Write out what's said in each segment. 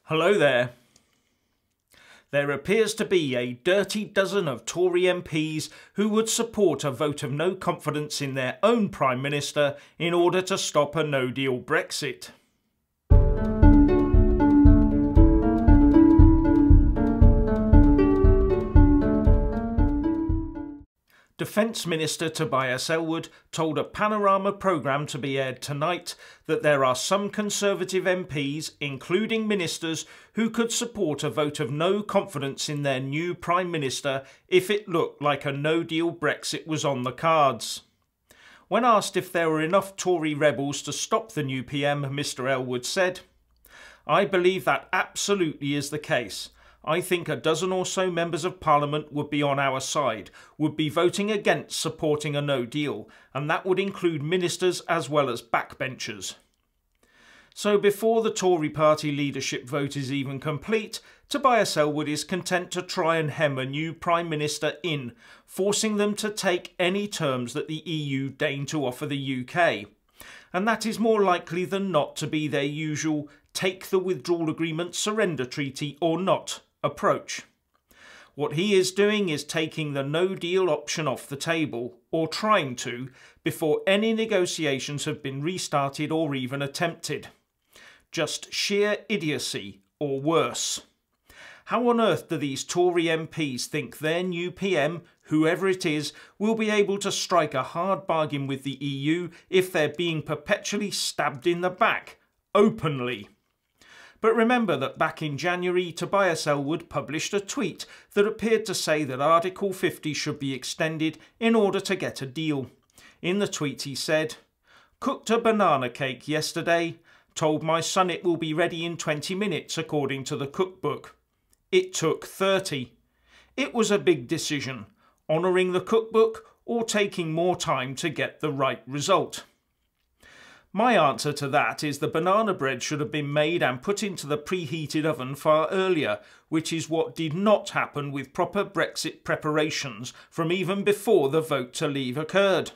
Hello there. There appears to be a dirty dozen of Tory MPs who would support a vote of no confidence in their own Prime Minister in order to stop a no-deal Brexit. Defence Minister Tobias Ellwood told a Panorama programme to be aired tonight that there are some Conservative MPs, including ministers, who could support a vote of no confidence in their new Prime Minister if it looked like a no-deal Brexit was on the cards. When asked if there were enough Tory rebels to stop the new PM, Mr Ellwood said, "I believe that absolutely is the case. I think a dozen or so members of Parliament would be on our side, would be voting against supporting a no deal, and that would include ministers as well as backbenchers." So before the Tory party leadership vote is even complete, Tobias Ellwood is content to try and hem a new Prime Minister in, forcing them to take any terms that the EU deign to offer the UK. And that is more likely than not to be their usual take the Withdrawal Agreement, surrender treaty or not approach. What he is doing is taking the no-deal option off the table, or trying to, before any negotiations have been restarted or even attempted. Just sheer idiocy, or worse. How on earth do these Tory MPs think their new PM, whoever it is, will be able to strike a hard bargain with the EU if they're being perpetually stabbed in the back, openly? But remember that back in January, Tobias Ellwood published a tweet that appeared to say that Article 50 should be extended in order to get a deal. In the tweet he said, "Cooked a banana cake yesterday, told my son it will be ready in 20 minutes according to the cookbook. It took 30. It was a big decision, honouring the cookbook or taking more time to get the right result." My answer to that is the banana bread should have been made and put into the preheated oven far earlier, which is what did not happen with proper Brexit preparations from even before the vote to leave occurred.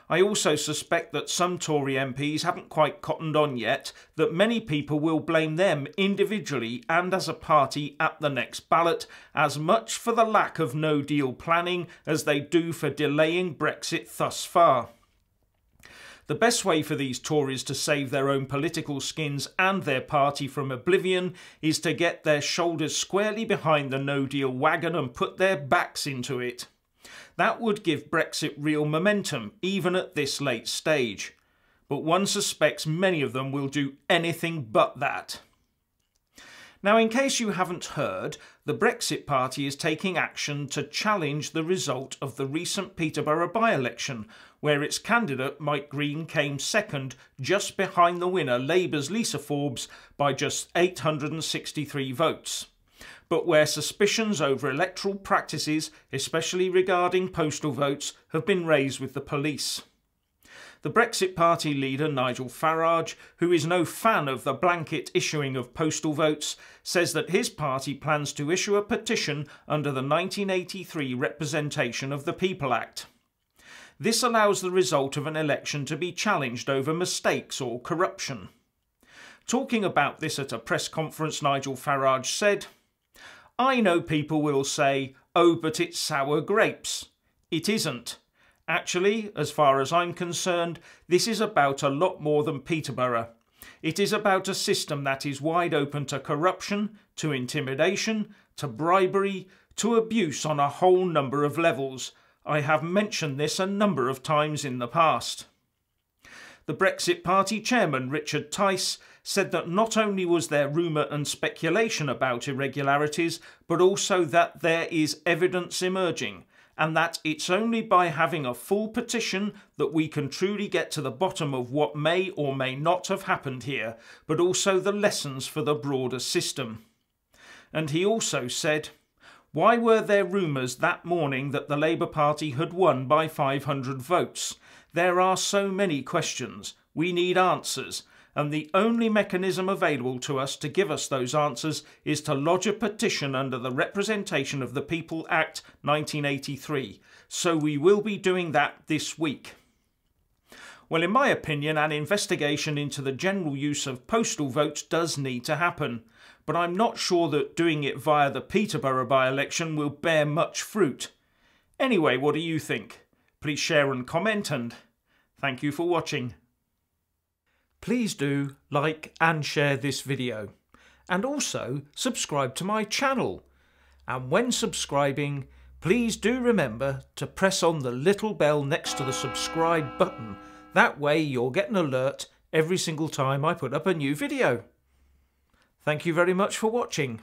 I also suspect that some Tory MPs haven't quite cottoned on yet that many people will blame them individually and as a party at the next ballot as much for the lack of no-deal planning as they do for delaying Brexit thus far. The best way for these Tories to save their own political skins and their party from oblivion is to get their shoulders squarely behind the no-deal wagon and put their backs into it. That would give Brexit real momentum, even at this late stage. But one suspects many of them will do anything but that. Now, in case you haven't heard, the Brexit Party is taking action to challenge the result of the recent Peterborough by-election, where its candidate, Mike Green, came second, just behind the winner, Labour's Lisa Forbes, by just 863 votes. But where suspicions over electoral practices, especially regarding postal votes, have been raised with the police. The Brexit Party leader, Nigel Farage, who is no fan of the blanket issuing of postal votes, says that his party plans to issue a petition under the 1983 Representation of the People Act. This allows the result of an election to be challenged over mistakes or corruption. Talking about this at a press conference, Nigel Farage said, "I know people will say, 'Oh, but it's sour grapes.' It isn't. Actually, as far as I'm concerned, this is about a lot more than Peterborough. It is about a system that is wide open to corruption, to intimidation, to bribery, to abuse on a whole number of levels. I have mentioned this a number of times in the past." The Brexit Party chairman, Richard Tice, said that not only was there rumour and speculation about irregularities, but also that there is evidence emerging, and that it's only by having a full petition that we can truly get to the bottom of what may or may not have happened here, but also the lessons for the broader system. And he also said, "Why were there rumours that morning that the Labour Party had won by 500 votes? There are so many questions. We need answers. And the only mechanism available to us to give us those answers is to lodge a petition under the Representation of the People Act 1983. So we will be doing that this week." Well, in my opinion, an investigation into the general use of postal votes does need to happen, but I'm not sure that doing it via the Peterborough by-election will bear much fruit. Anyway, what do you think? Please share and comment, and thank you for watching. Please do like and share this video, and also subscribe to my channel. And when subscribing, please do remember to press on the little bell next to the subscribe button. That way you'll get an alert every single time I put up a new video. Thank you very much for watching.